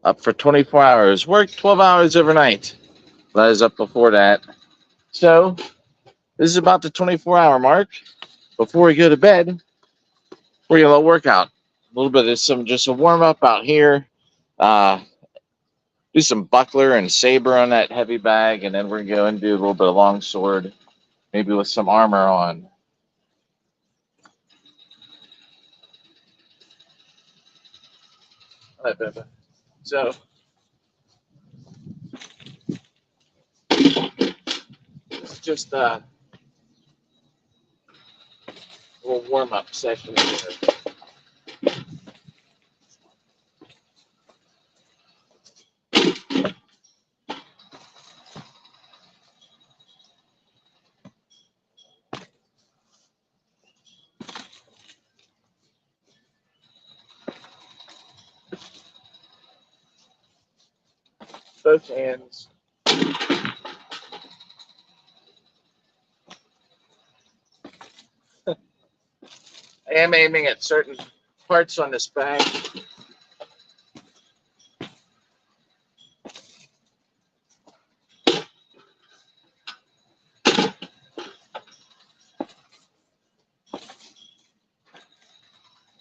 Up for 24 hours. Worked 12 hours overnight. But I was up before that. So this is about the 24-hour mark. Before we go to bed, we're gonna work out. A little bit of some just a warm up out here. Uh, do some buckler and saber on that heavy bag, and then we're gonna go and do a little bit of long sword, maybe with some armor on. So it's just a little warm up session here. Both hands. I am aiming at certain parts on this bag.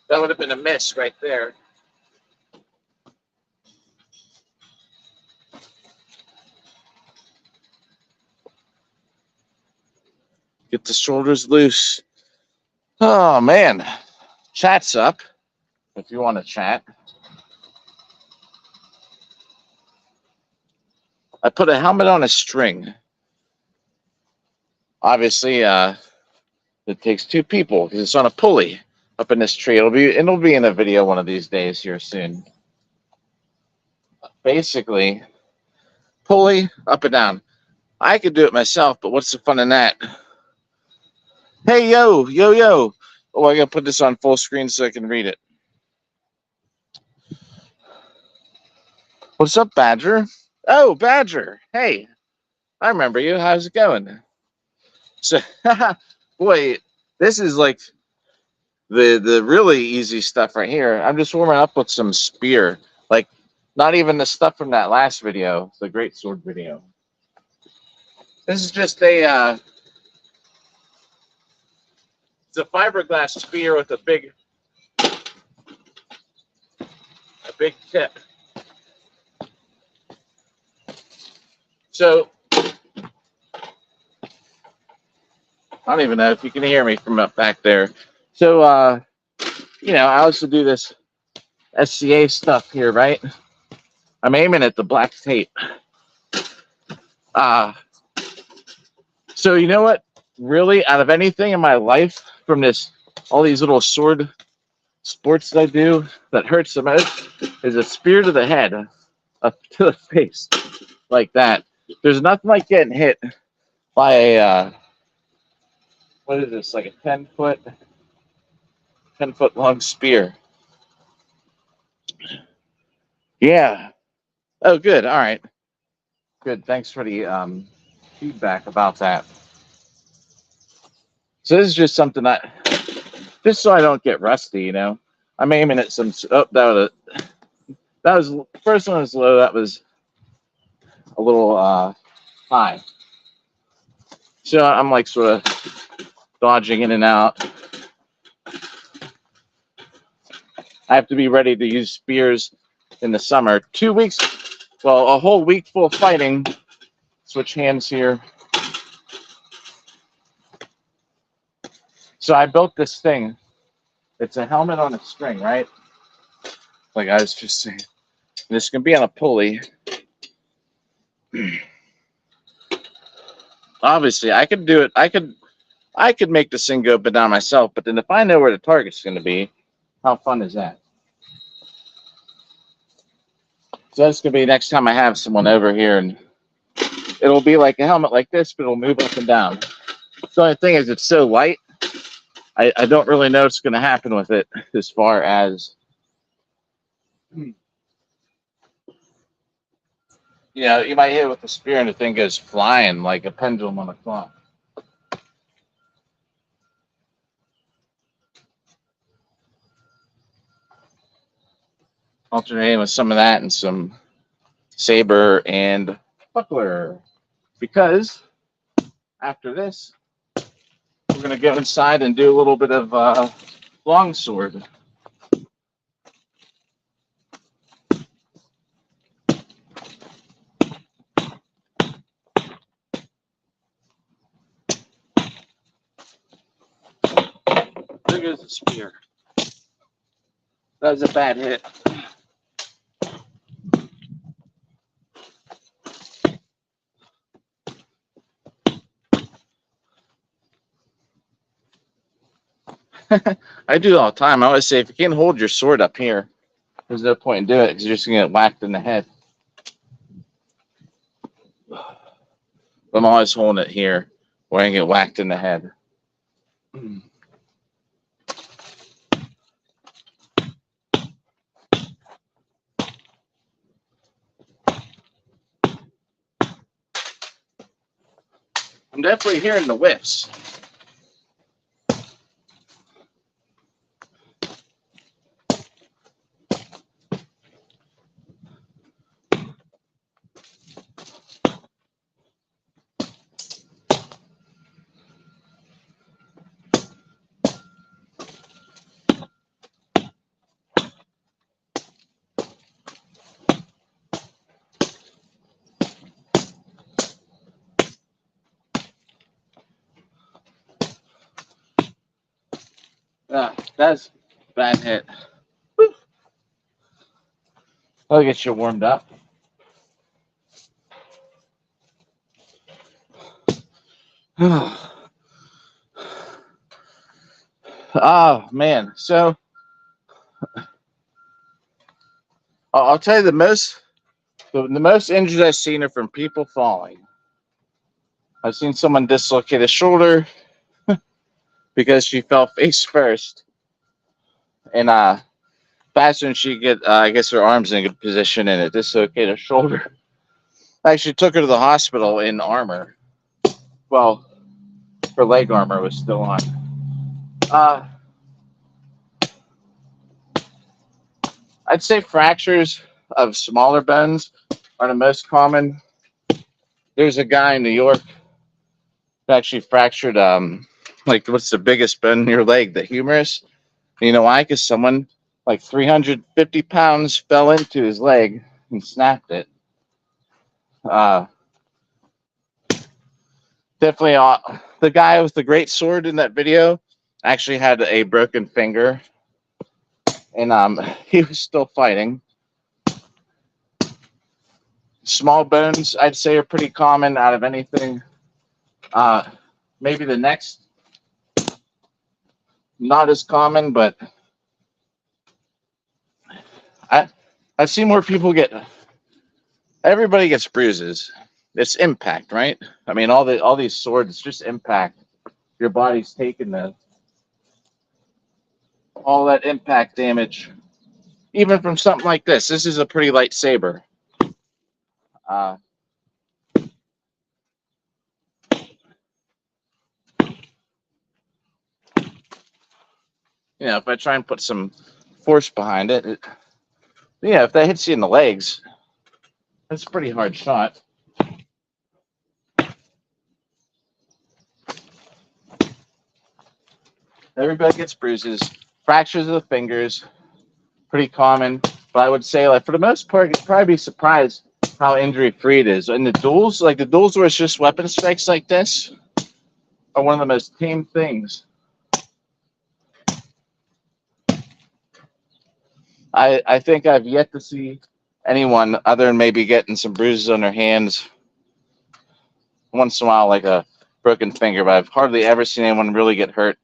That would have been a miss right there. Get the shoulders loose. Oh man, chat's up. If you want to chat, I put a helmet on a string. Obviously, it takes two people because it's on a pulley up in this tree. It'll be in a video one of these days here soon. Basically, pulley up and down. I could do it myself, but what's the fun in that? Hey, yo, yo, yo. Oh, I gotta put this on full screen so I can read it. What's up, Badger? Oh, Badger. Hey, I remember you. How's it going? So, boy, this is like the really easy stuff right here. I'm just warming up with some spear. Like, not even the stuff from that last video, the great sword video. This is just it's a fiberglass spear with a big tip. So I don't even know if you can hear me from up back there. So I also do this SCA stuff here, right? I'm aiming at the black tape. So you know what? Really, out of anything in my life, from all these little sword sports that I do, that hurts the most is a spear to the head, up to the face, like that. There's nothing like getting hit by a what is this? Like a 10 foot long spear. Yeah. Oh, good. All right. Good. Thanks for the feedback about that. So this is just something just so I don't get rusty, I'm aiming at some. Oh, that was first one was low. That was a little high. So I'm like sort of dodging in and out. I have to be ready to use spears in the summer. 2 weeks, well, a whole week full of fighting. Switch hands here. So I built this thing. It's a helmet on a string, right? Like I was just saying. This can be on a pulley. Obviously, I could do it. I could make this thing go up and down myself, but then if I know where the target's going to be, how fun is that? So that's going to be next time I have someone over here, and it'll be like a helmet like this, but it'll move up and down. The only thing is it's so light, I don't really know what's going to happen with it as far as, you might hit it with a spear and the thing goes flying like a pendulum on a clock. alternating with some of that and some saber and buckler. Because after this, we're gonna go inside and do a little bit of longsword. There goes the spear. That was a bad hit. I do it all the time. I always say if you can't hold your sword up here, there's no point in doing it because you're just gonna get whacked in the head. I'm always holding it here where I can get whacked in the head. I'm definitely hearing the whiffs. That's a bad hit. Whew. I'll get you warmed up. Oh man, so I'll tell you the most injuries I've seen are from people falling. I've seen someone dislocate a shoulder because she fell face first, and faster than she get, I guess her arms in a good position, and it dislocated her shoulder. I actually took her to the hospital in armor. Well, her leg armor was still on. I'd say fractures of smaller bones are the most common. There's a guy in New York who actually fractured, like, what's the biggest bone in your leg? The humerus. You know why? Because someone like 350 pounds fell into his leg and snapped it. Definitely, the guy with the great sword in that video actually had a broken finger, and he was still fighting. Small bones, I'd say, are pretty common out of anything. Maybe the next, not as common, but I've seen more people get. Everybody gets bruises. It's impact, right? I mean, all these swords, it's just impact. Your body's taking all that impact damage, even from something like this. This is a pretty light saber. If I try and put some force behind it, if that hits you in the legs, that's a pretty hard shot. Everybody gets bruises, fractures of the fingers, pretty common. But I would say, like, for the most part, you'd probably be surprised how injury-free it is. And the duels where it's just weapon strikes like this, are one of the most tame things. I think I've yet to see anyone other than maybe getting some bruises on their hands once in a while, like a broken finger, but I've hardly ever seen anyone really get hurt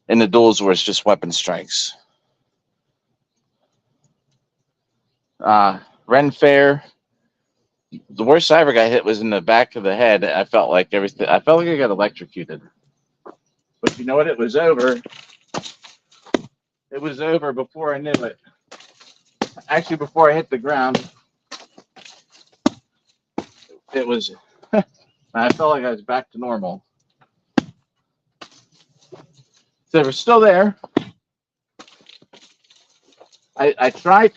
in the duels where it's just weapon strikes. Ren Fair, the worst I ever got hit was in the back of the head. I felt like I got electrocuted. But you know what? It was over. It was over before I knew it. Actually, before I hit the ground, it was. I felt like I was back to normal. So we're still there. I try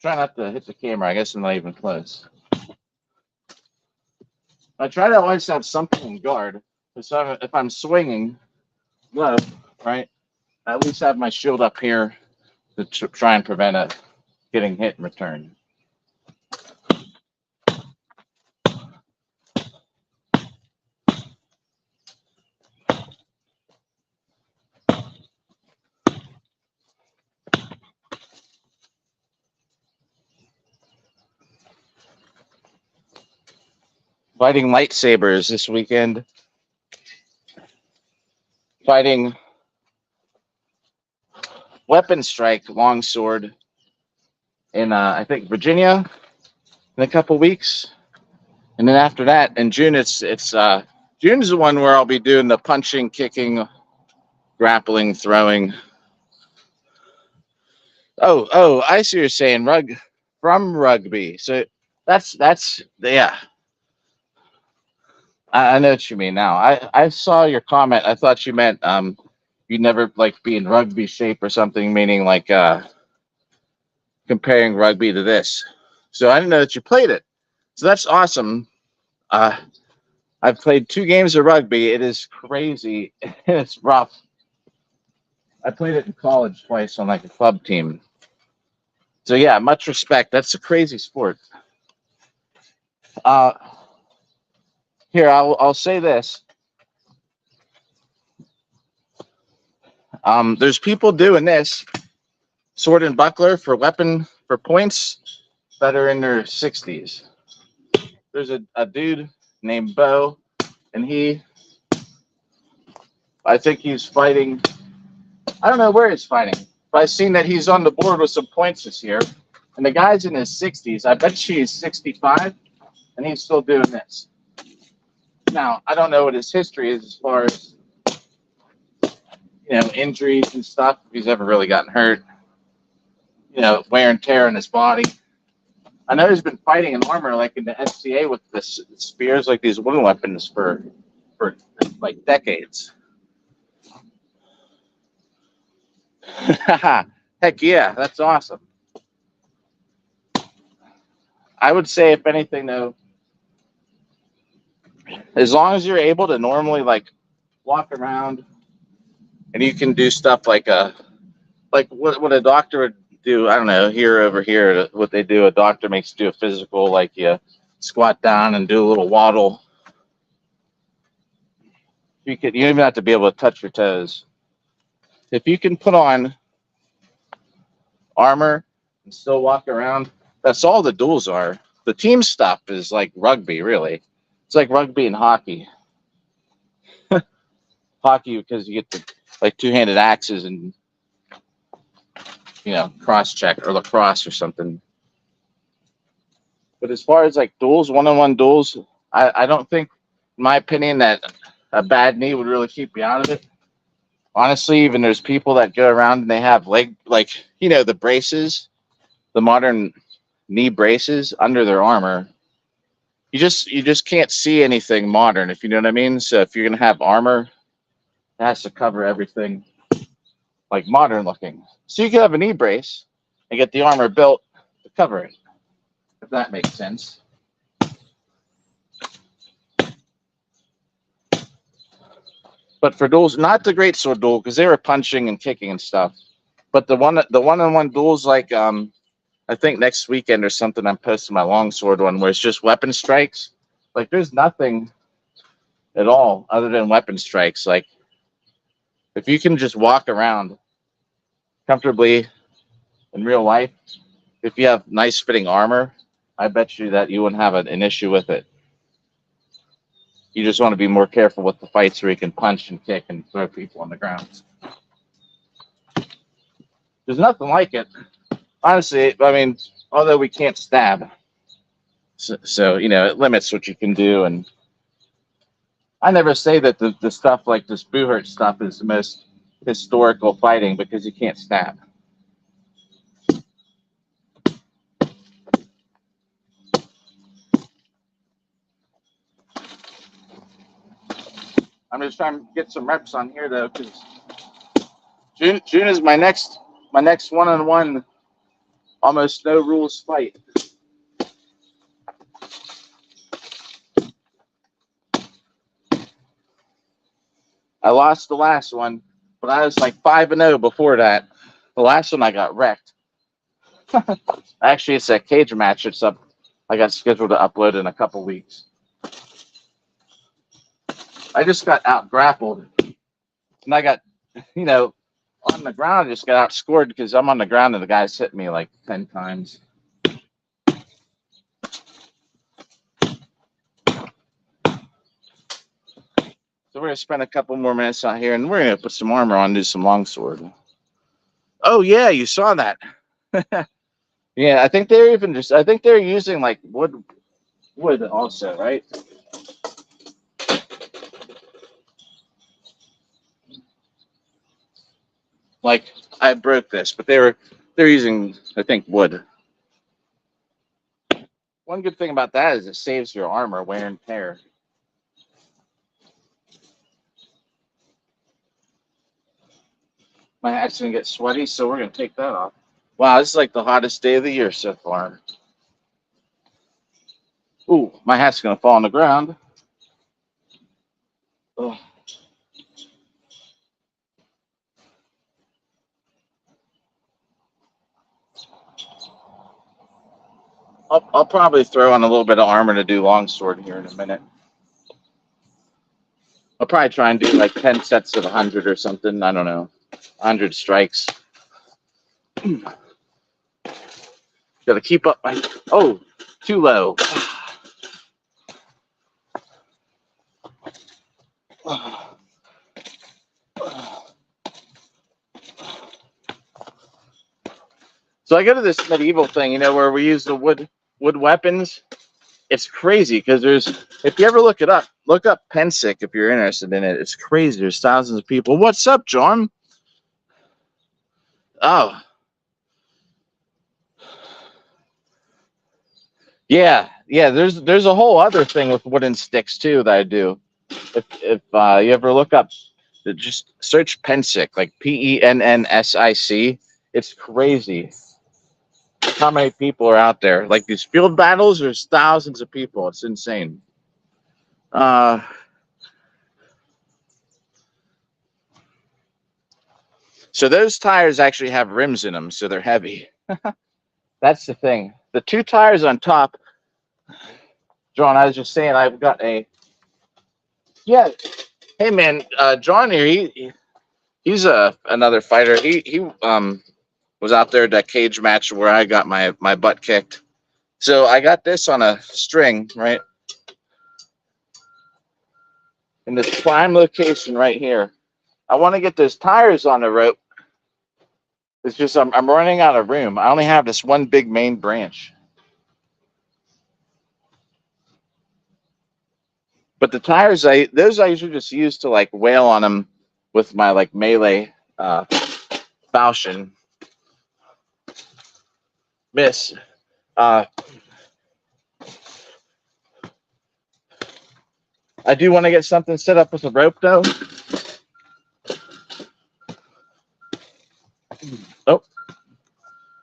not to hit the camera. I guess I'm not even close. I try to always have something in guard. So if I'm swinging low, right, I at least have my shield up here to try and prevent it getting hit in return. Fighting lightsabers this weekend. Fighting weapon strike longsword in I think Virginia in a couple weeks, and then after that in June it's June's the one where I'll be doing the punching, kicking, grappling, throwing. Oh, I see what you're saying. From rugby. So that's yeah. I know what you mean now. I saw your comment. I thought you meant you never like be in rugby shape or something, meaning like comparing rugby to this. So I didn't know that you played it. So that's awesome. I've played 2 games of rugby. It is crazy. It's rough. I played it in college twice on like a club team. So yeah, much respect. That's a crazy sport. Uh, Here I'll say this. There's people doing this sword and buckler for weapon for points that are in their 60s. There's a dude named Bo, and I think he's fighting. I don't know where he's fighting, but I've seen that he's on the board with some points this year. And the guy's in his 60s. I bet he's 65, and he's still doing this. Now, I don't know what his history is as far as injuries and stuff. If he's ever really gotten hurt, wear and tear in his body. I know he's been fighting in armor, like in the SCA with the spears, like these wooden weapons for like decades. Heck yeah, that's awesome. I would say, if anything, though, as long as you're able to normally like walk around and you can do stuff like what a doctor would do. I don't know, over here, what they do, a doctor makes you do a physical, like you squat down and do a little waddle. You don't even have to be able to touch your toes. If you can put on armor and still walk around, that's all the duels are. The team stuff is like rugby, really. It's like rugby and hockey. Hockey, because you get the like 2-handed axes and cross check, or lacrosse or something. But as far as like duels, one-on-one duels, I don't think, in my opinion, that a bad knee would really keep you out of it. Honestly, even there's people that go around and they have the braces, the modern knee braces under their armor. You just can't see anything modern, if you know what I mean. So if you're gonna have armor, it has to cover everything like modern looking. So you can have a knee brace and get the armor built to cover it, if that makes sense. But for duels, not the great sword duel, because they were punching and kicking and stuff. But the one-on-one duels, like I think next weekend or something, I'm posting my longsword one where it's just weapon strikes. Like there's nothing at all other than weapon strikes. Like if you can just walk around comfortably in real life, if you have nice fitting armor, I bet you that you wouldn't have an issue with it. You just want to be more careful with the fights where you can punch and kick and throw people on the ground. There's nothing like it. Honestly, I mean, although we can't stab. So it limits what you can do. And I never say that the stuff like this Buhurt stuff is the most historical fighting, because you can't stab. I'm just trying to get some reps on here, though, because June is my next my next one-on-one almost no rules fight. I lost the last one, but I was like 5-0 before that. The last one I got wrecked. Actually, it's a cage match. It's up. I got scheduled to upload in a couple weeks. I just got out grappled, and I got, on the ground. I just got outscored because I'm on the ground and the guy's hit me like 10 times. So we're gonna spend a couple more minutes out here, and we're gonna put some armor on, do some longsword. Oh yeah, you saw that. Yeah, I think they're using like wood also, right? Like I broke this, but they're using, I think, wood. One good thing about that is it saves your armor wear and tear. My hat's gonna get sweaty, so we're gonna take that off. Wow, this is like the hottest day of the year so far. Ooh, my hat's gonna fall on the ground. Ugh. I'll probably throw on a little bit of armor to do longsword here in a minute. I'll probably try and do like 10 sets of 100 or something. I don't know. 100 strikes. Gotta keep up my... Oh, too low. So I go to this medieval thing, where we use the wood weapons. It's crazy because if you ever look up Pensick if you're interested in it. It's crazy. There's thousands of people. What's up, John? Oh. Yeah. There's a whole other thing with wooden sticks too that I do. If you ever look up, just search Pensick, like PENNSIC. It's crazy how many people are out there. Like these field battles, there's thousands of people. It's insane. So those tires actually have rims in them, so they're heavy. That's the thing. The two tires on top, John, I was just saying, I've got a... Yeah. Hey, man, John here, he's another fighter. He was out there at that cage match where I got my butt kicked. So I got this on a string, right? In this prime location right here. I want to get those tires on the rope. It's just I'm running out of room. I only have this one big main branch. But the tires, those I usually just use to like wail on them with my like melee falchion. Miss. I do want to get something set up with a rope though. Oh.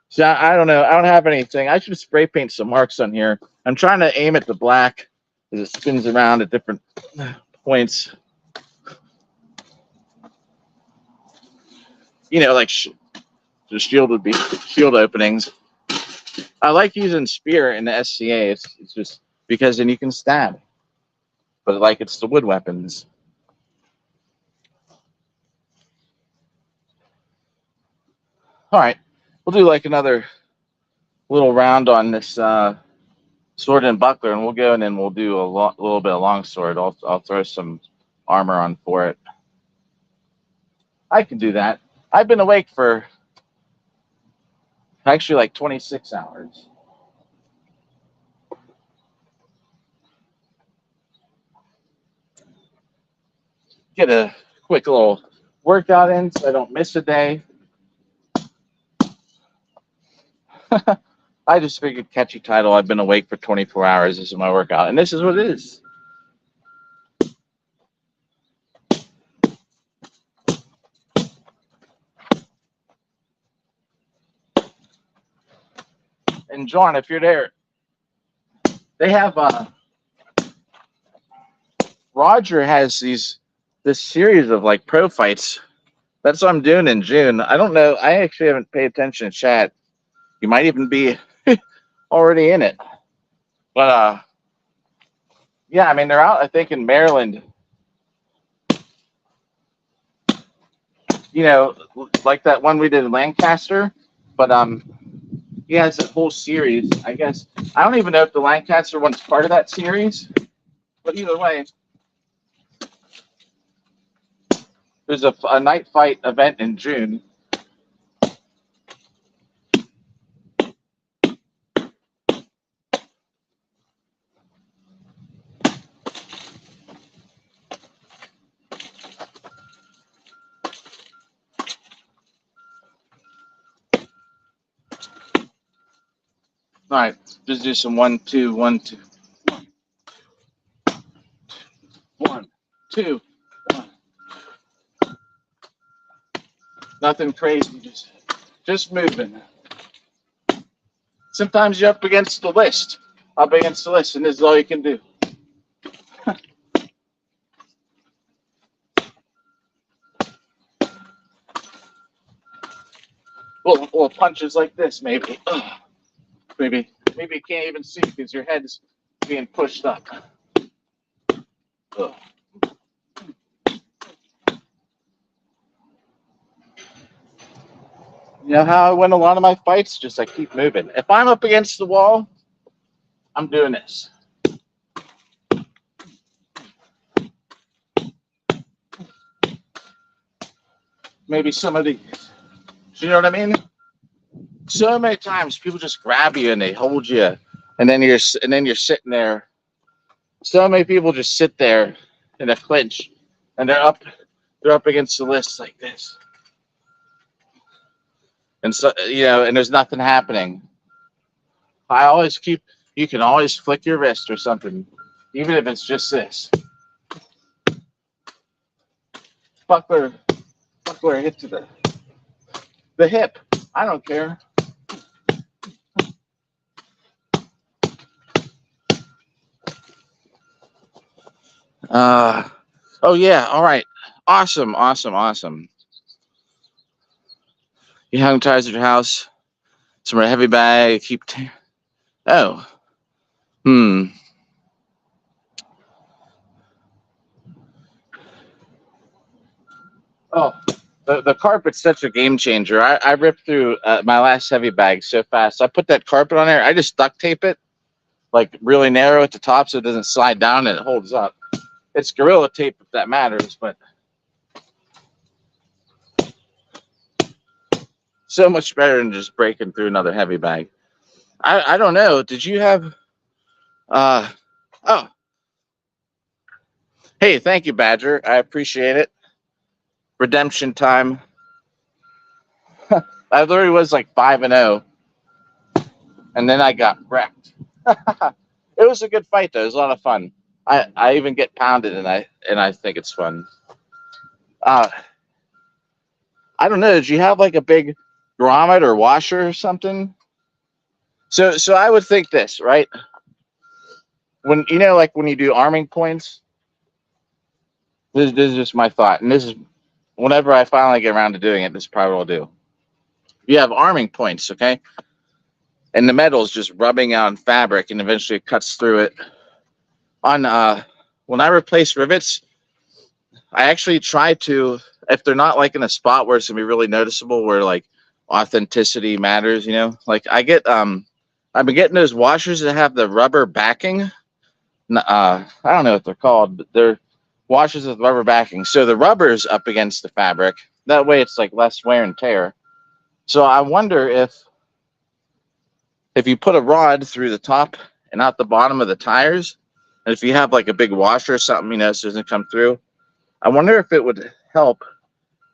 See, I don't know. I don't have anything. I should spray paint some marks on here. I'm trying to aim at the black as it spins around at different points. Like the shield would be shield openings. I like using spear in the SCA. It's just because then you can stab. But like it's the wood weapons. All right, we'll do like another little round on this sword and buckler, and we'll go and then we'll do a little bit of longsword. I'll throw some armor on for it. I can do that. I've been awake for actually like 26 hours. Get a quick little workout in so I don't miss a day. I just figured catchy title. I've been awake for 24 hours. This is my workout, and this is what it is. and John, if you're there, they have Roger has this series of like pro fights. That's what I'm doing in June. I don't know. I actually haven't paid attention to chat. You might even be already in it. But yeah, I mean they're out. I think in Maryland. You know, like that one we did in Lancaster. But he has a whole series. I guess I don't even know if the Lancaster one's part of that series. But either way, there's a night fight event in June. All right, just do some 1, 2, 1, 2, 1, 2, 1. Nothing crazy, just moving. Sometimes you're up against the list, and this is all you can do. Well, punches like this, maybe. Maybe you can't even see because your head's being pushed up. Ugh. You know how I win a lot of my fights? Just I keep moving. If I'm up against the wall, I'm doing this. Maybe some of these. Do you know what I mean? So many times people just grab you and they hold you, and then you're sitting there. So many people just sit there in a clinch, and they're up against the list like this, and so and there's nothing happening. I always keep. You can always flick your wrist or something, even if it's just this. Buckler hit to the hip. I don't care. Oh yeah, all right. Awesome. You hung ties at your house. Some heavy bag, oh. Oh, the carpet's such a game changer. I ripped through my last heavy bag so fast. I put that carpet on there. I just duct tape it, like really narrow at the top so it doesn't slide down and it holds up. It's Gorilla Tape if that matters, but so much better than just breaking through another heavy bag. I don't know. Did you have oh. Hey, thank you, Badger. I appreciate it. Redemption time. I literally was like 5-0, and then I got wrecked. It was a good fight though. It was a lot of fun. I even get pounded, and I think it's fun. I don't know. Did you have like a big grommet or washer or something? So I would think this, right? When like when you do arming points, this is just my thought, and this is whenever I finally get around to doing it, this is probably what I'll do. You have arming points, okay? And the metal is just rubbing on fabric, and eventually it cuts through it. On when I replace rivets, I actually try to, if they're not like in a spot where it's gonna be really noticeable, where like authenticity matters, like I get I've been getting those washers that have the rubber backing. I don't know what they're called, but they're washers with rubber backing. So the rubber's up against the fabric. That way it's like less wear and tear. So I wonder if you put a rod through the top and out the bottom of the tires, and if you have like a big washer or something, so it doesn't come through, I wonder if it would help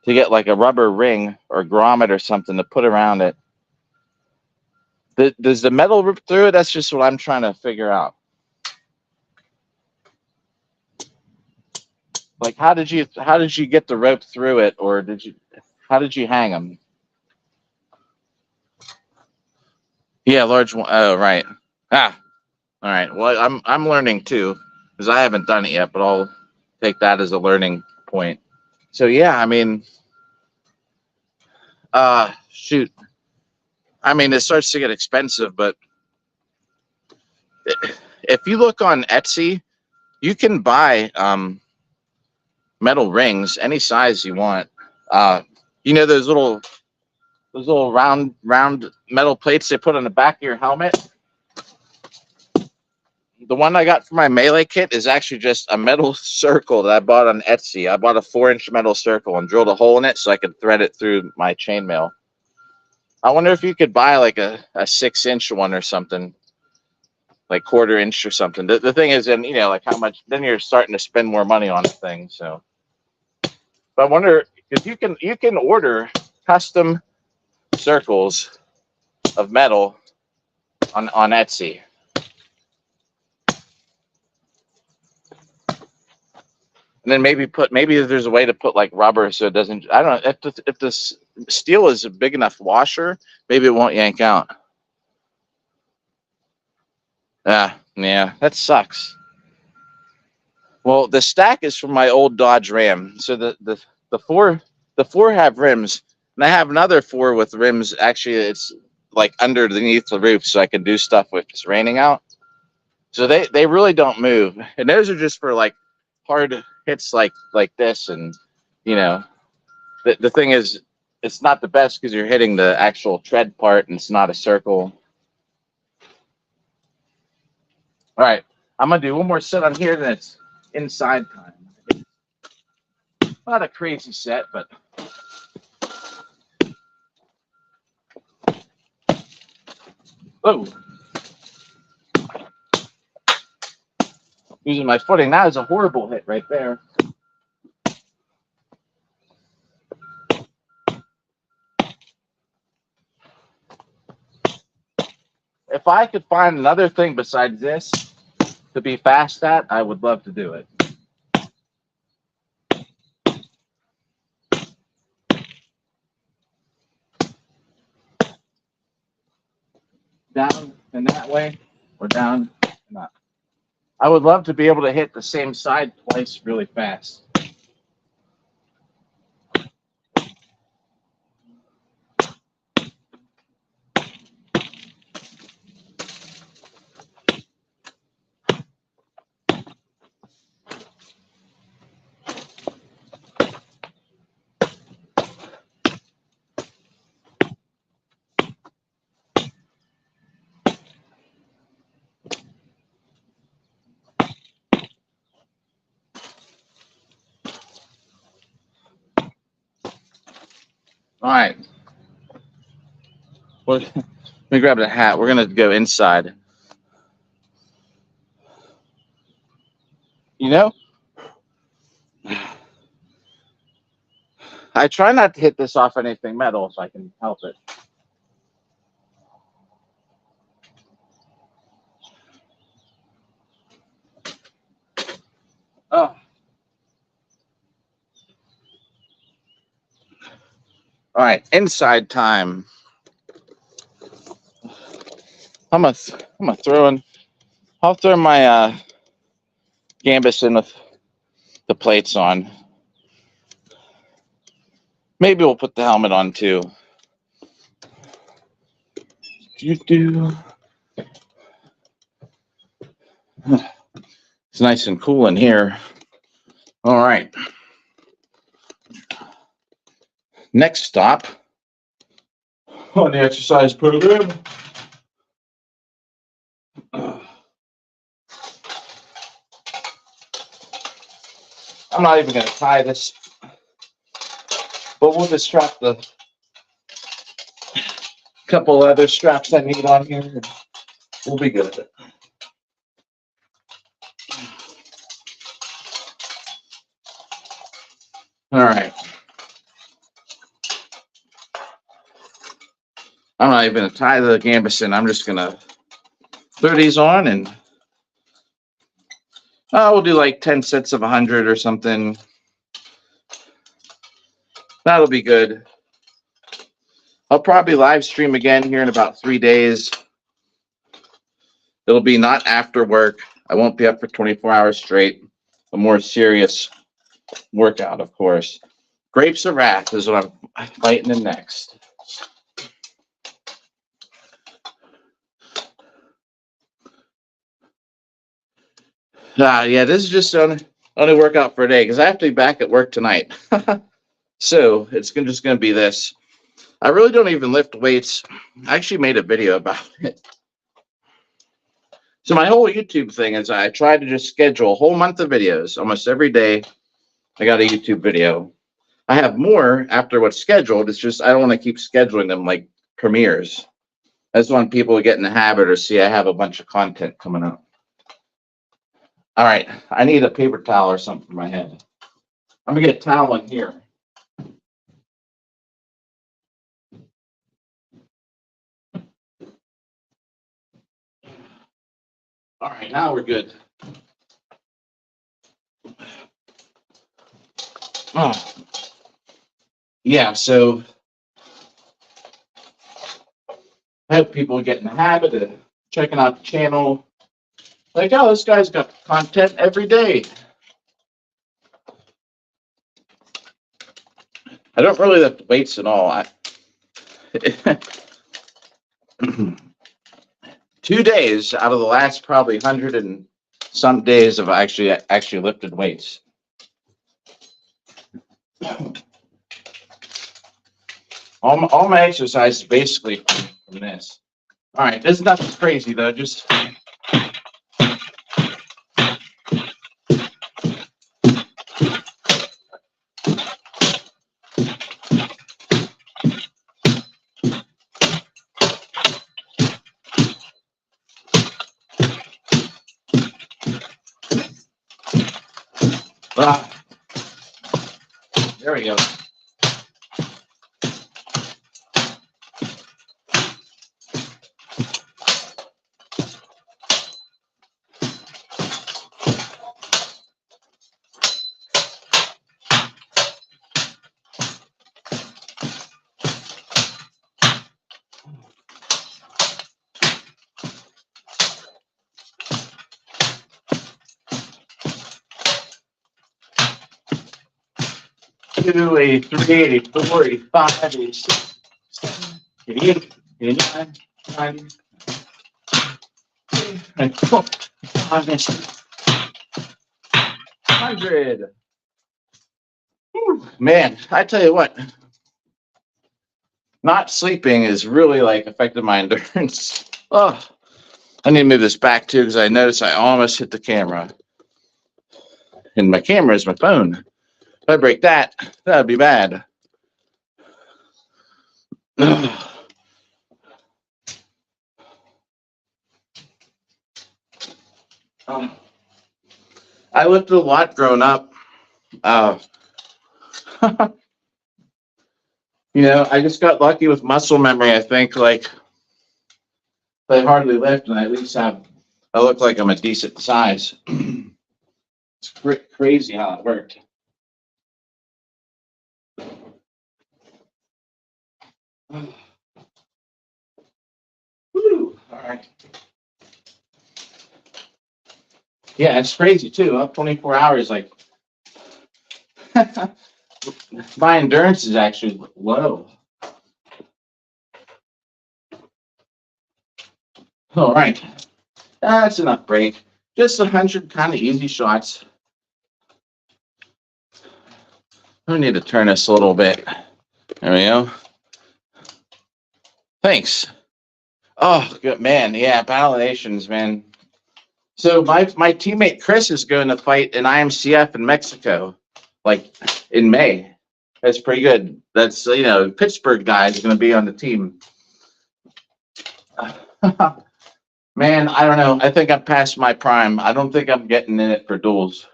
to get like a rubber ring or grommet or something to put around it. Does the metal rip through it? That's just what I'm trying to figure out. Like, how did you get the rope through it, or how did you hang them? Yeah, large one. Oh, right. Ah, all right. Well, I'm learning too because I haven't done it yet, but I'll take that as a learning point. So yeah, I mean, shoot. I mean, it starts to get expensive, but if you look on Etsy, you can buy metal rings any size you want. Uh, you know those little round metal plates they put on the back of your helmet. The one I got for my melee kit is actually just a metal circle that I bought on Etsy. I bought a 4-inch metal circle and drilled a hole in it so I could thread it through my chainmail. I wonder if you could buy like a 6-inch one or something, like 1/4 inch or something. The thing is, then like how much? Then you're starting to spend more money on a thing. So, but I wonder if you can order custom circles of metal on Etsy. And then maybe there's a way to put like rubber so it doesn't. I don't know if the steel is a big enough washer, maybe it won't yank out. Yeah, that sucks. Well, the stack is from my old Dodge Ram. So the four have rims, and I have another four with rims. Actually, it's like underneath the roof, so I can do stuff if it's raining out. So they really don't move, and those are just for like hard hits like this, and you know the thing is, it's not the best because you're hitting the actual tread part, and it's not a circle. All right, I'm gonna do one more set on here, then it's inside time. Not a crazy set, but oh, using my footing. That is a horrible hit right there. If I could find another thing besides this to be fast at, I would love to do it. Down in that way, or down and up. I would love to be able to hit the same side twice really fast. All right. Well, let me grab the hat. We're going to go inside. You know, I try not to hit this off anything metal if I can help it. Oh. All right, inside time. I'm gonna throw in. I'll throw my gambus in with the plates on. Maybe we'll put the helmet on too. Do. It's nice and cool in here. All right. Next stop on the exercise program. I'm not even going to tie this, but we'll just strap the couple other straps I need on here, and we'll be good. All right. I'm not even going to tie the gambus in. I'm just going to throw these on, and we'll do like 10 sets of 100 or something. That'll be good. I'll probably live stream again here in about 3 days. It'll be not after work. I won't be up for 24 hours straight. A more serious workout, of course. Grapes of Wrath is what I'm fighting in next. Yeah, this is just only workout for a day because I have to be back at work tonight. So it's just going to be this. I really don't even lift weights. I actually made a video about it. So my whole YouTube thing is I try to just schedule a whole month of videos. Almost every day I got a YouTube video. I have more after what's scheduled. It's just I don't want to keep scheduling them like premieres. I just want people to get in the habit or see I have a bunch of content coming up. All right, I need a paper towel or something for my head. I'm gonna get a towel in here. All right, now we're good. Oh, yeah, so I hope people get in the habit of checking out the channel. Like, oh, this guy's got content every day. I don't really lift weights at all. 2 days out of the last probably 100 and some days have actually lifted weights. All my exercise is basically from this. All right, this is nothing crazy though. Just there we go. A 3, 84, 85, 86, 88, 89, 90, 100. Man, I tell you what, not sleeping is really like affected my endurance. Oh, I need to move this back too because I noticed I almost hit the camera. And my camera is my phone. If I break that, that'd be bad. I lifted a lot growing up. You know, I just got lucky with muscle memory. I think like I hardly lift, and I at least I look like I'm a decent size. It's crazy how it worked. Woo, all right. Yeah, it's crazy too. Up 24 hours, like my endurance is actually low. All right, that's enough break. Just 100 kind of easy shots. I need to turn this a little bit. There we go. Thanks. Oh, good man. Yeah, Battle Nations, man. So my teammate Chris is going to fight in IMCF in Mexico, like in May. That's pretty good. That's, you know, Pittsburgh guy is going to be on the team. Man, I don't know. I think I'm past my prime. I don't think I'm getting in it for duels.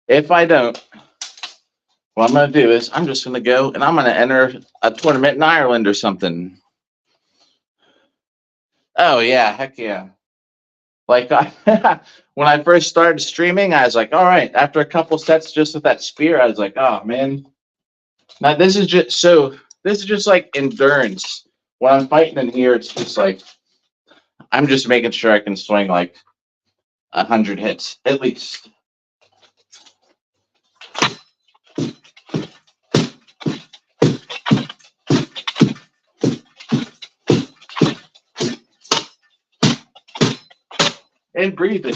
If I don't, what I'm going to do is I'm just going to go and I'm going to enter a tournament in Ireland or something. Oh, yeah. Heck yeah. Like when I first started streaming, I was like, all right, after a couple sets just with that spear, I was like, oh man. Now this is just like endurance. When I'm fighting in here, it's just like I'm just making sure I can swing like 100 hits at least. And breathing.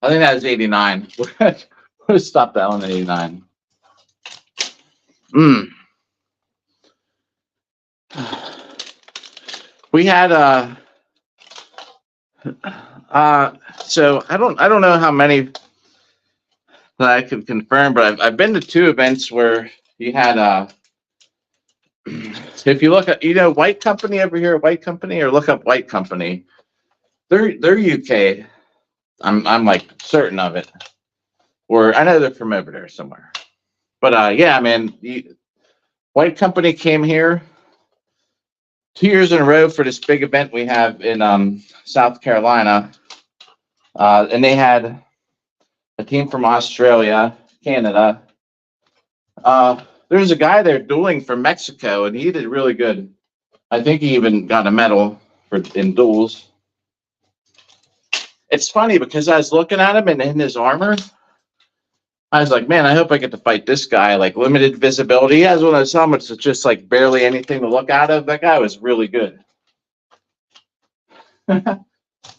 I think that was 89. We'll stop that one at 89. We had so I don't know how many that I can confirm, but I've been to 2 events where you had if you look at White Company over here, White Company, or look up White Company, they're UK. I'm like certain of it. Or I know they're from over there somewhere. But yeah, man, White Company came here 2 years in a row for this big event we have in South Carolina. And they had a team from Australia, Canada. There's a guy there dueling from Mexico, and he did really good. I think he even got a medal in duels. It's funny because I was looking at him and in his armor, I was like, man, I hope I get to fight this guy. Like limited visibility. He has one of those helmets that's just like barely anything to look out of. That guy was really good.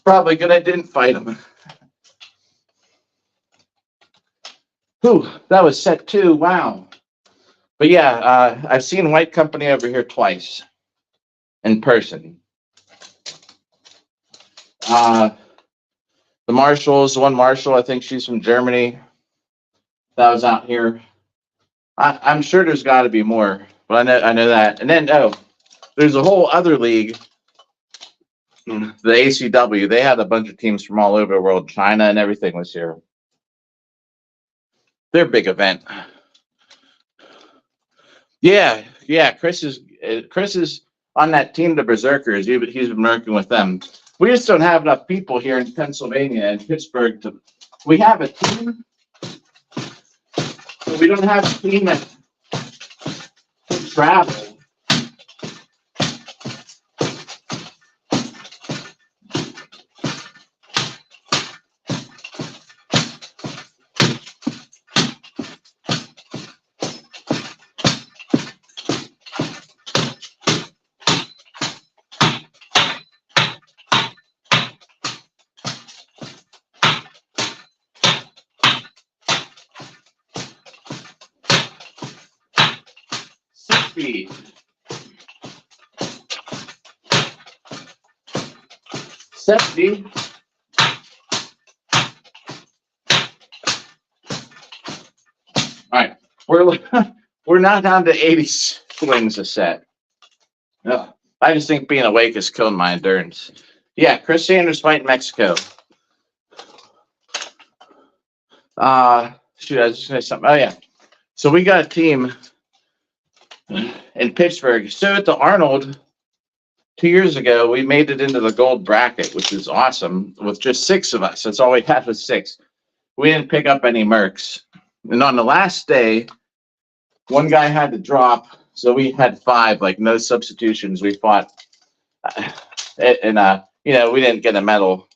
Probably good I didn't fight him. Whew, that was set 2. Wow. But yeah, I've seen White Company over here twice in person. The Marshalls, one Marshall, I think she's from Germany. That was out here. I'm sure there's got to be more, but I know that. And then there's a whole other league, the ACW. They had a bunch of teams from all over the world. China and everything was here. Their big event. Yeah. Chris is on that team, the Berserkers. He's been working with them. We just don't have enough people here in Pennsylvania and Pittsburgh to. We have a team, but we don't have a team that can travel. Speed. Safety. All right, we're now down to 80 swings a set. No, I just think being awake is killing my endurance. Yeah, Chris Sanders fighting Mexico. Shoot, I was just gonna say something. Oh yeah, so we got a team in Pittsburgh. So at the Arnold 2 years ago, we made it into the gold bracket, which is awesome, with just 6 of us. That's all we had was 6. We didn't pick up any mercs. And on the last day, one guy had to drop, so we had 5, like no substitutions. We fought, and we didn't get a medal.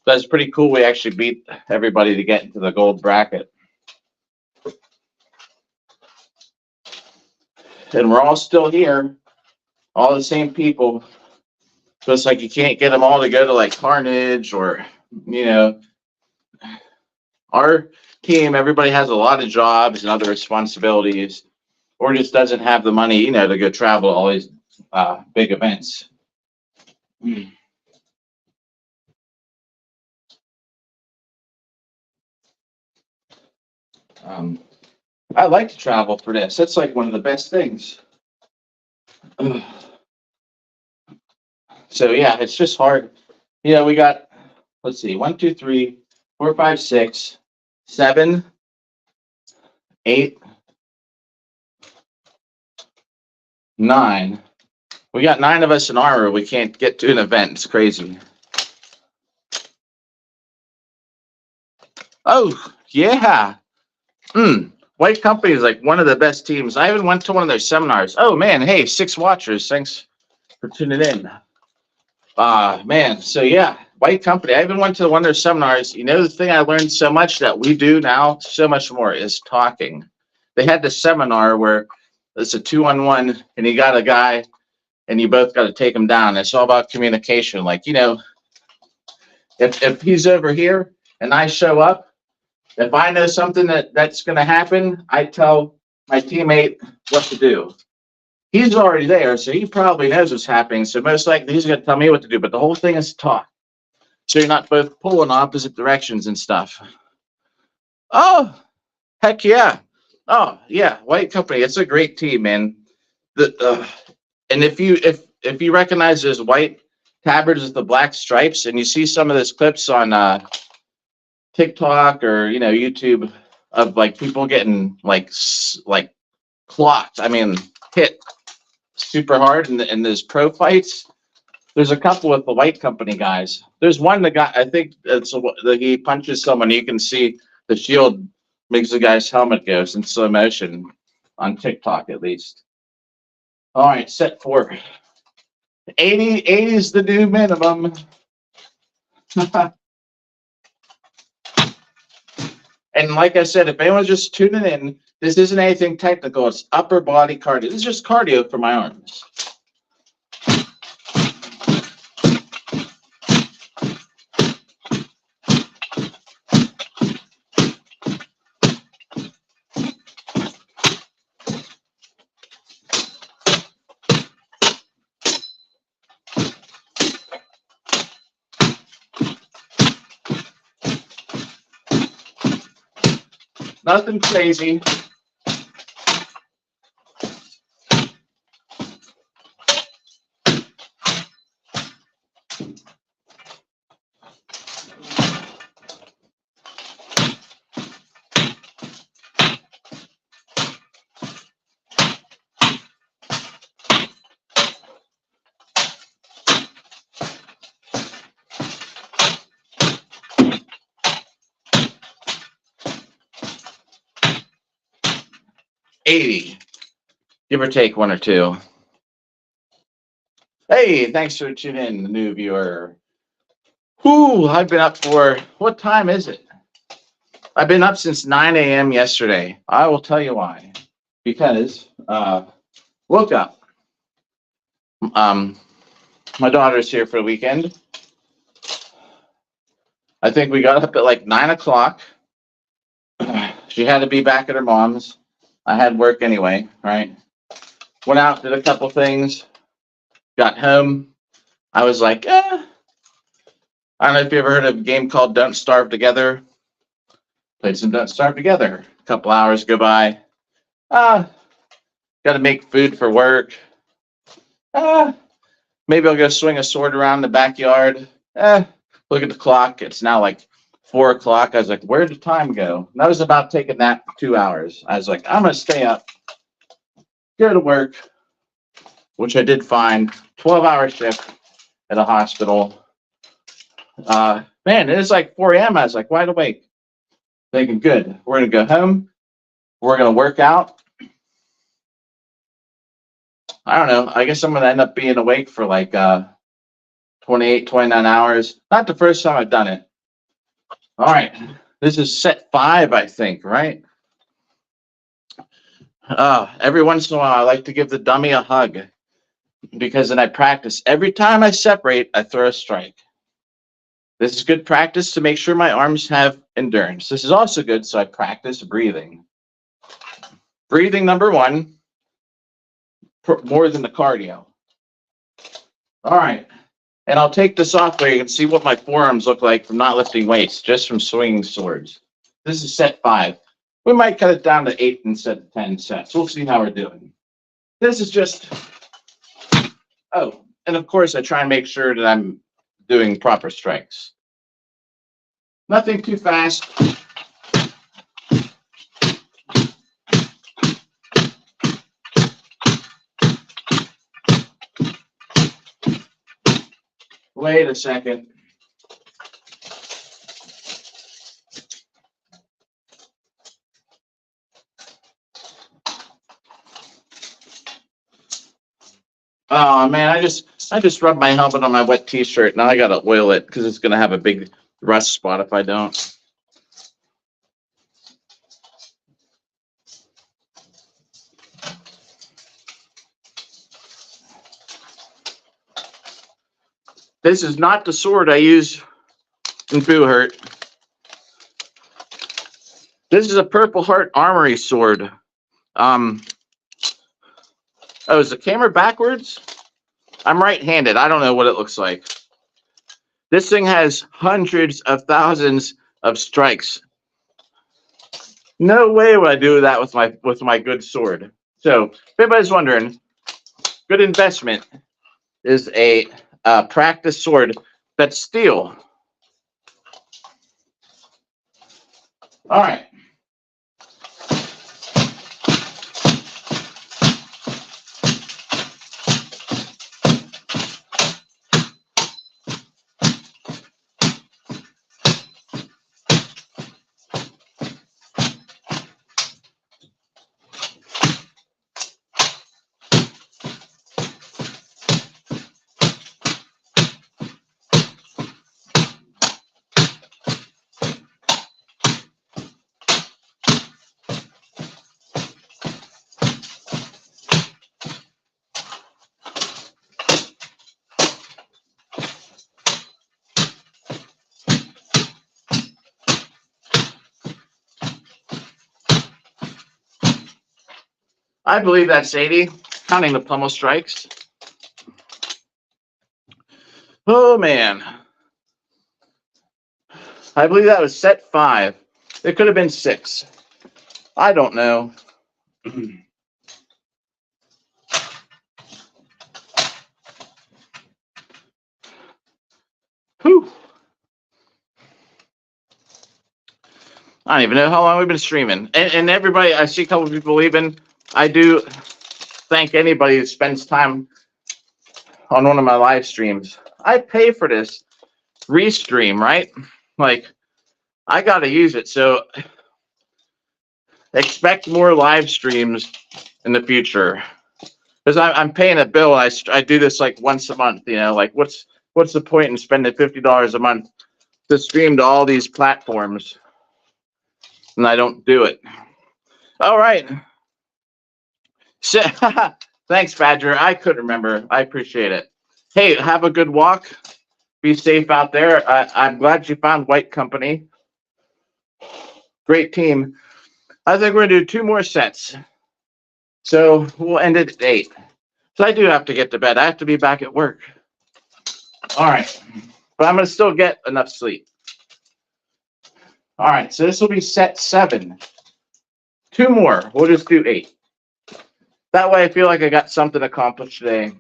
That's pretty cool. We actually beat everybody to get into the gold bracket. And we're all still here, all the same people. So it's like you can't get them all to go to like Carnage or, Our team, everybody has a lot of jobs and other responsibilities, or just doesn't have the money, to go travel to all these big events. I like to travel for this. That's like one of the best things. So yeah, it's just hard. We got, let's see, 1, 2, 3, 4, 5, 6, 7, 8, 9. We got 9 of us in armor. We can't get to an event. It's crazy. Oh, yeah. White Company is like one of the best teams. I even went to one of their seminars. Oh, man. Hey, 6 watchers. Thanks for tuning in. Man. So, yeah, White Company. I even went to one of their seminars. The thing I learned so much that we do now, so much more, is talking. They had this seminar where it's a 2-on-1, and you got a guy, and you both got to take him down. It's all about communication. Like, if he's over here and I show up, if I know something that's going to happen, I tell my teammate what to do. He's already there, so he probably knows what's happening. So most likely he's going to tell me what to do. But the whole thing is talk. So you're not both pulling opposite directions and stuff. Oh, heck yeah. Oh, yeah. White Company. It's a great team, man. And if you recognize those white tabards with the black stripes, and you see some of those clips on TikTok or YouTube of like people getting like clocked. I mean, hit super hard in those pro fights. There's a couple with the White Company guys. There's one the guy, I think he punches someone. You can see the shield makes the guy's helmet goes in slow motion on TikTok at least. All right, set 4. 80 is the new minimum. And like I said, if anyone's just tuning in, this isn't anything technical. It's upper body cardio. This is just cardio for my arms. Nothing crazy. $80, give or take 1 or 2. Hey, thanks for tuning in, the new viewer. I've been up for, what time is it? I've been up since 9 a.m. yesterday. I will tell you why. Because woke up. My daughter's here for the weekend. I think we got up at like 9 o'clock. She had to be back at her mom's. I had work anyway, right? Went out, did a couple things, got home. I was like, I don't know if you ever heard of a game called Don't Starve Together. Played some Don't Starve Together. A couple hours go by. Got to make food for work. Maybe I'll go swing a sword around the backyard. Look at the clock. It's now like 4 o'clock. I was like, where'd the time go? And I was about taking that 2 hours. I was like, I'm going to stay up, go to work, which I did find. 12-hour shift at a hospital. Man, it is like 4 a.m. I was like wide awake. Thinking, good. We're going to go home. We're going to work out. I don't know. I guess I'm going to end up being awake for like 28, 29 hours. Not the first time I've done it. All right. This is set 5, I think, right? Every once in a while, I like to give the dummy a hug because then I practice. Every time I separate, I throw a strike. This is good practice to make sure my arms have endurance. This is also good so I practice breathing. Breathing number one, more than the cardio. All right. And I'll take this off where you can see what my forearms look like from not lifting weights, just from swinging swords. This is set 5. We might cut it down to 8 instead of 10 sets. We'll see how we're doing. This is just, oh, and of course I try and make sure that I'm doing proper strikes. Nothing too fast. Wait a second. Oh man, I just rubbed my helmet on my wet t-shirt. Now I gotta oil it because it's gonna have a big rust spot if I don't. This is not the sword I use in Boo Hurt. This is a Purple Heart Armory sword. Oh, is the camera backwards? I'm right-handed. I don't know what it looks like. This thing has hundreds of thousands of strikes. No way would I do that with my good sword. So, if anybody's wondering, good investment is a practice sword that's steel. All right. I believe that's 80, counting the pummel strikes. Oh, man. I believe that was set 5. It could have been 6. I don't know. Whew. I don't even know how long we've been streaming. And everybody, I see a couple of people leaving. I do thank anybody who spends time on one of my live streams. I pay for this restream, right? Like, I got to use it. So expect more live streams in the future. Because I'm paying a bill. I do this like once a month, you know, like what's the point in spending $50 a month to stream to all these platforms? And I don't do it. All right. So, thanks, Badger. I couldn't remember. I appreciate it. Hey, have a good walk. Be safe out there. I'm glad you found White Company. Great team. I think we're going to do 2 more sets. So we'll end it at 8. So I do have to get to bed. I have to be back at work. All right. But I'm going to still get enough sleep. All right. So this will be set 7. 2 more. We'll just do 8. That way I feel like I got something accomplished today.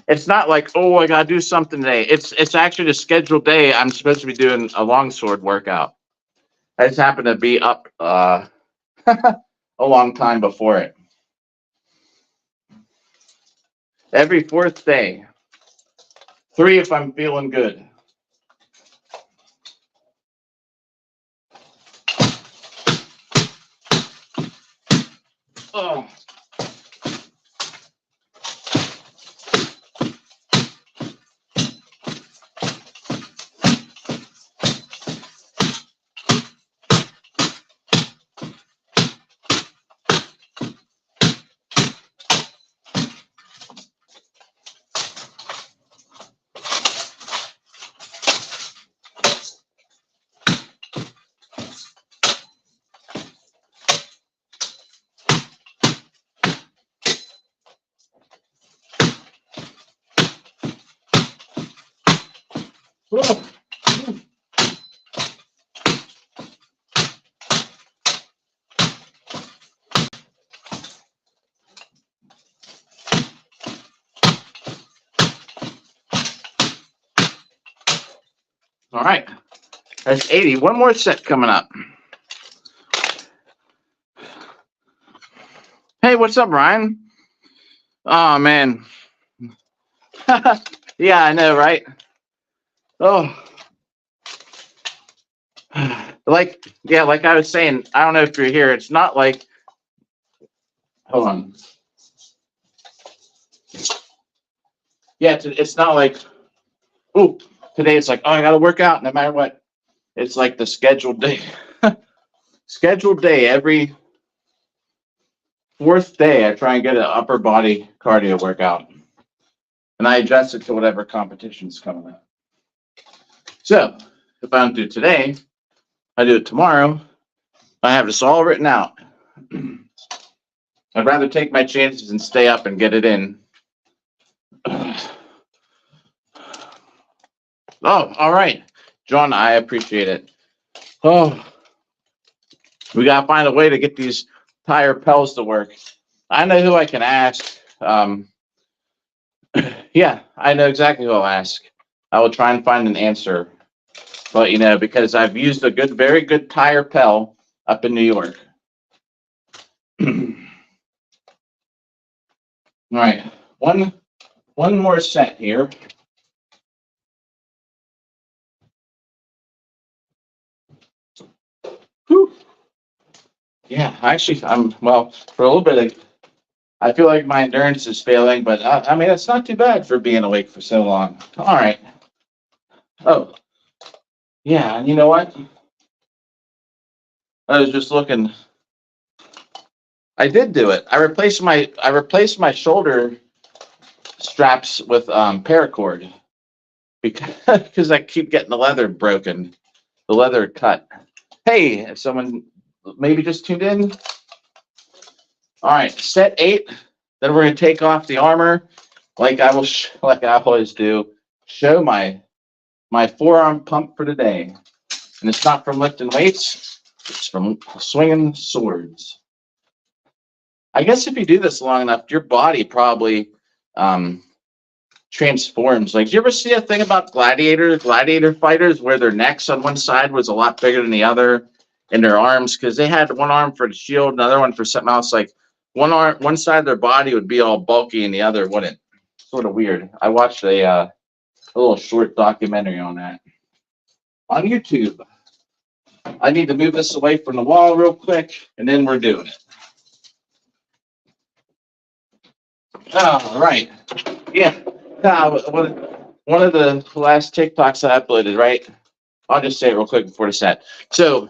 It's not like, oh, I got to do something today. It's actually the scheduled day I'm supposed to be doing a longsword workout. I just happened to be up a long time before it. Every 4th day. 3 if I'm feeling good. Oh. All right. That's 80. One more set coming up. Hey, what's up, Ryan? Oh, man. Yeah, I know, right? Oh. Like I was saying, I don't know if you're here. It's not like, hold on. Yeah, it's not like, oh, today it's like, oh, I got to work out no matter what. It's like the scheduled day. Scheduled day every fourth day. I try and get an upper body cardio workout. And I adjust it to whatever competition's coming up. So if I don't do it today, I do it tomorrow. I have this all written out. I'd rather take my chances and stay up and get it in. Oh, all right. John, I appreciate it. Oh, we got to find a way to get these tire pells to work. I know who I can ask. Yeah, I know exactly who I'll ask. I will try and find an answer. But, because I've used a very good tire pel up in New York. All right, one more set here. Whew. Yeah, actually, for a little bit, I feel like my endurance is failing, but I mean, it's not too bad for being awake for so long. All right. Oh, yeah, and you know what? I was just looking. I did do it. I replaced my shoulder straps with paracord because I keep getting the leather broken, the leather cut. Hey, if someone maybe just tuned in. All right, set 8. Then we're gonna take off the armor, like I always do. Show my forearm pump for today, and it's not from lifting weights. It's from swinging swords. I guess if you do this long enough, your body probably transforms. Like, do you ever see a thing about gladiator fighters where their necks on one side was a lot bigger than the other, and their arms, because they had one arm for the shield, another one for something else. Like one side of their body would be all bulky and the other wouldn't. Sort of weird. I watched a little short documentary on that on YouTube. I need to move this away from the wall real quick, and then we're doing it. All right. Yeah. One of the last TikToks I uploaded, right? I'll just say it real quick before the set. So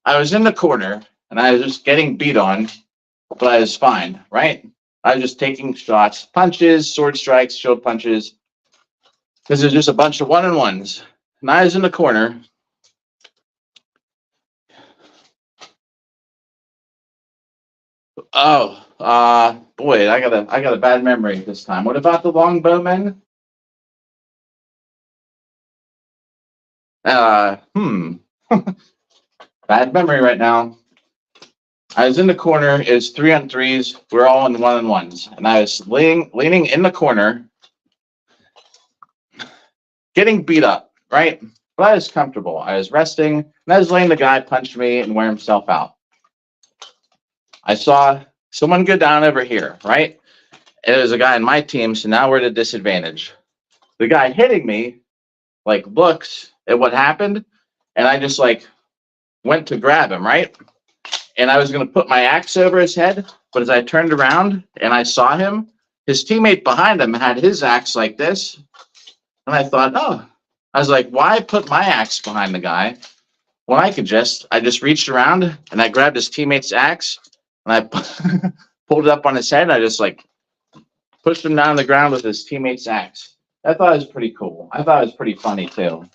I was in the corner, and I was just getting beat on, but I was fine, right? I was just taking shots, punches, sword strikes, shield punches, because there's just a bunch of one-on-ones. And I was in the corner. Oh, boy, I got a bad memory this time. What about the longbowmen? Bad memory right now. I was in the corner. It was 3-on-3s. We're all in one-on-ones, and I was leaning in the corner, getting beat up, right? But I was comfortable. I was resting, and I was letting the guy punch me and wear himself out. I saw someone go down over here, right? And there's a guy on my team, so now we're at a disadvantage. The guy hitting me, looks at what happened, and I just, went to grab him, right? And I was going to put my axe over his head, but as I turned around and I saw him, his teammate behind him had his axe like this. And I thought, I was like, why put my axe behind the guy? Well, I just reached around and I grabbed his teammate's axe and I pulled it up on his head. And I just pushed him down on the ground with his teammate's axe. I thought it was pretty cool. I thought it was pretty funny too.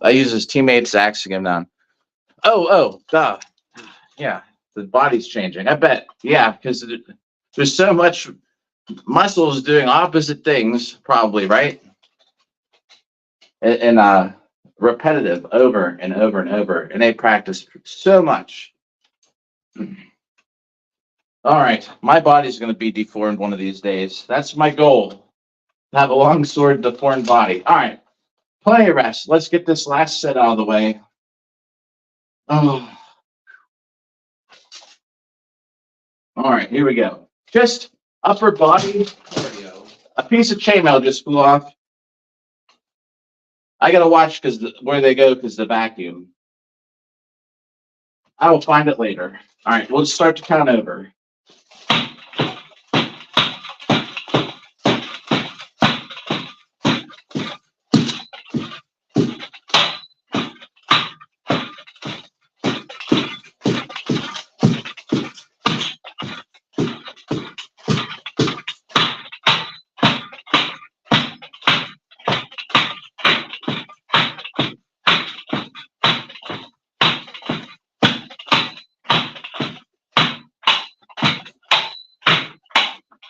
I used his teammate's axe to get him down. Duh. Yeah, the body's changing. I bet. Yeah, because there's so much muscles doing opposite things, probably, right? and repetitive over and over and over. And they practice so much. All right, my body's going to be deformed one of these days. That's my goal. Have a long sword, deformed body. All right, plenty of rest. Let's get this last set out of the way. Oh. All right, here we go. Just upper body cardio. A piece of chainmail just flew off. I gotta watch where they go because the vacuum. I will find it later. All right, we'll start to count over.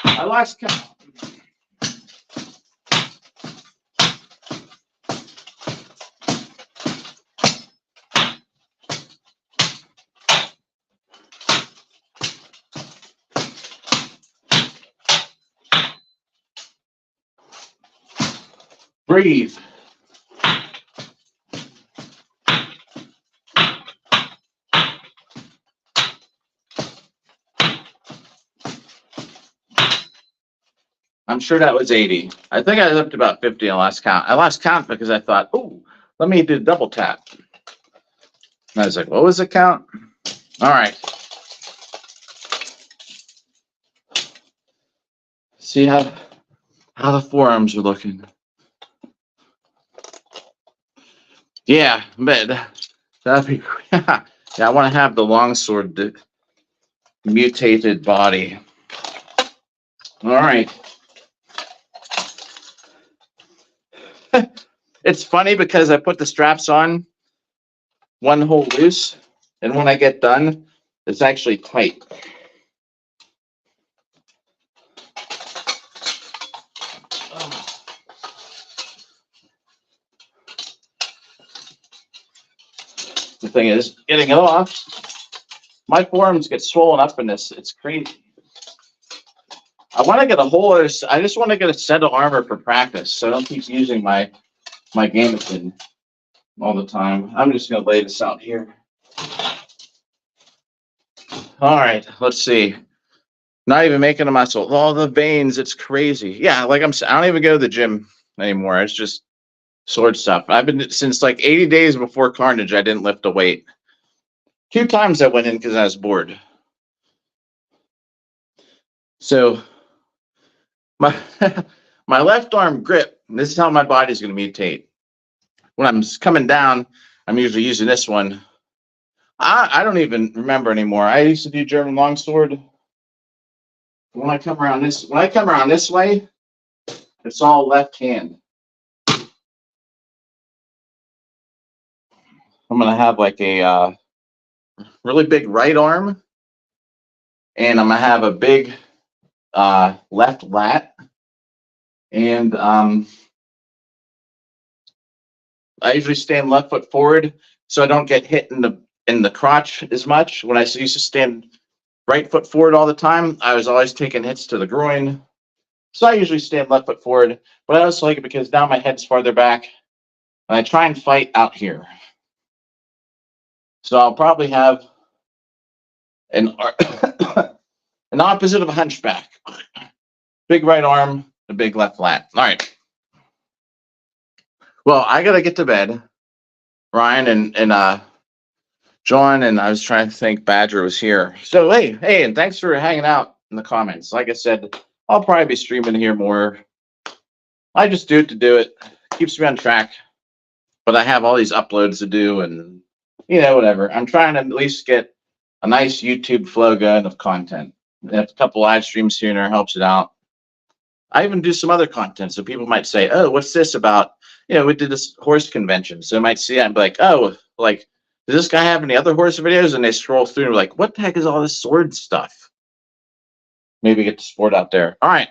I lost count. Breathe. I'm sure that was 80. I think I was up to about 50 on last count. I lost count because I thought, oh, let me do double tap. And I was like, what was the count? All right. See how the forearms are looking. Yeah, but that'd be yeah. I want to have the longsword mutated body. All right. It's funny because I put the straps on one hole loose, and when I get done, it's actually tight. The thing is, getting it off, my forearms get swollen up in this. It's crazy. I want to get a whole other, I just want to get a set of armor for practice, so I don't keep using my Gamerton all the time. I'm just going to lay this out here. All right, let's see. Not even making a muscle. All the veins, it's crazy. Yeah, like I don't even go to the gym anymore. It's just sword stuff. I've been since like 80 days before Carnage. I didn't lift a weight. 2 times I went in because I was bored. So my my left arm grip. This is how my body's going to mutate. When I'm coming down, I'm usually using this one. I don't even remember anymore. I used to do German longsword. When I come around this way, it's all left hand. I'm gonna have like a really big right arm, and I'm gonna have a big left lat, and I usually stand left foot forward so I don't get hit in the crotch as much. When I used to stand right foot forward all the time, I was always taking hits to the groin. So I usually stand left foot forward, but I also like it because now my head's farther back, and I try and fight out here. So I'll probably have an opposite of a hunchback. Big right arm, a big left lat. All right. Well, I gotta get to bed. Ryan and John, and I was trying to think Badger was here. So hey, and thanks for hanging out in the comments. Like I said, I'll probably be streaming here more. I just do it to do it. Keeps me on track. But I have all these uploads to do, and whatever. I'm trying to at least get a nice YouTube flow going of content. If a couple live streams here and there helps it out. I even do some other content, so people might say, "Oh, what's this about?" We did this horse convention, so they might see it and be like, "Oh, like, does this guy have any other horse videos?" And they scroll through and like, "What the heck is all this sword stuff?" Maybe get the sport out there. All right,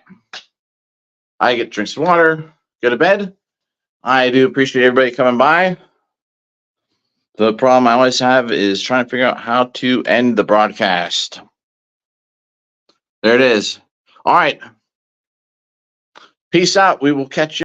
I get drink some water, go to bed. I do appreciate everybody coming by. The problem I always have is trying to figure out how to end the broadcast. There it is. All right. Peace out. We will catch you.